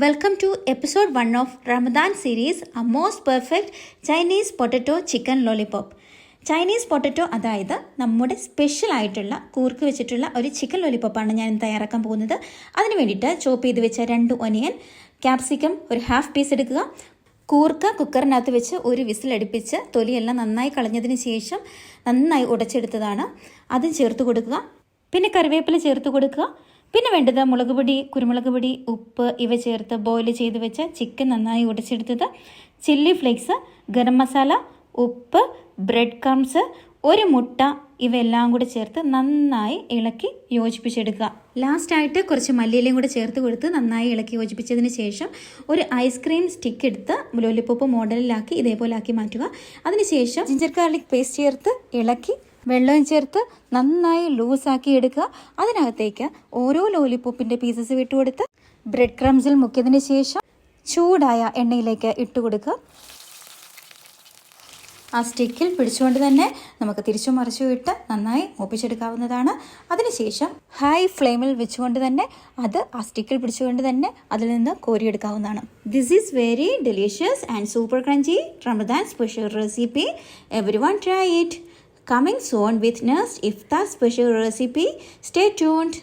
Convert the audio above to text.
Welcome to episode 1 of Ramadan series, A Most Perfect Chinese Potato Chicken Lollipop. Chinese potato അതായത് നമ്മുടെ special ആയിട്ടുള്ള കൂർക്ക് വെച്ചിട്ടുള്ള ഒരു chicken ലോലിപ്പോപ്പാണ് ഞാൻ തയ്യാറാക്കാൻ പോകുന്നത്. അതിന് വേണ്ടിയിട്ട് ചോപ്പ് ചെയ്ത് വെച്ച 2 ഒനിയൻ, ക്യാപ്സിക്കം ഒരു ഹാഫ് പീസ് എടുക്കുക. കൂർക്ക കുക്കറിനകത്ത് വെച്ച് ഒരു വിസിലടുപ്പിച്ച് തൊലിയെല്ലാം നന്നായി കളഞ്ഞതിന് ശേഷം നന്നായി ഉടച്ചെടുത്തതാണ്. അത് ചേർത്ത് കൊടുക്കുക. പിന്നെ കറിവേപ്പില ചേർത്ത് കൊടുക്കുക. പിന്നെ വേണ്ടത് മുളക് പൊടി, കുരുമുളക് പൊടി, ഉപ്പ് ഇവ ചേർത്ത് ബോയിൽ ചെയ്ത് വെച്ച ചിക്കൻ നന്നായി ഉടച്ചെടുത്തത്, ചില്ലി ഫ്ലേക്സ്, ഗരം മസാല, ഉപ്പ്, ബ്രെഡ് ക്രംസ്, ഒരു മുട്ട ഇവയെല്ലാം കൂടെ ചേർത്ത് നന്നായി ഇളക്കി യോജിപ്പിച്ചെടുക്കുക. ലാസ്റ്റായിട്ട് കുറച്ച് മല്ലിയിലയും കൂടെ ചേർത്ത് കൊടുത്ത് നന്നായി ഇളക്കി യോജിപ്പിച്ചതിന് ശേഷം ഒരു ഐസ്ക്രീം സ്റ്റിക്ക് എടുത്ത് ലോലിപ്പോപ്പ് മോഡലിലാക്കി ഇതേപോലെ ആക്കി മാറ്റുക. അതിനുശേഷം ജിഞ്ചർ ഗാർലിക് പേസ്റ്റ് ചേർത്ത് ഇളക്കി വെള്ളവും ചേർത്ത് നന്നായി ലൂസാക്കി എടുക്കുക. അതിനകത്തേക്ക് ഓരോ ലോലിപ്പോപ്പിൻ്റെ പീസസ് വിട്ടുകൊടുത്ത് ബ്രെഡ് ക്രംസിൽ മുക്കിയതിന് ശേഷം ചൂടായ എണ്ണയിലേക്ക് ഇട്ട് കൊടുക്കുക. ആ സ്റ്റിക്കിൽ പിടിച്ചുകൊണ്ട് തന്നെ നമുക്ക് തിരിച്ചു മറിച്ചു ഇട്ട് നന്നായി മൂപ്പിച്ചെടുക്കാവുന്നതാണ്. അതിനുശേഷം ഹൈ ഫ്ലെയിമിൽ വെച്ചുകൊണ്ട് തന്നെ അത് ആ സ്റ്റിക്കിൽ പിടിച്ചുകൊണ്ട് തന്നെ അതിൽ നിന്ന് കോരിയെടുക്കാവുന്നതാണ്. This is very delicious and super crunchy Ramadan special recipe. Everyone try it. Coming soon with next iftar special recipe. Stay tuned.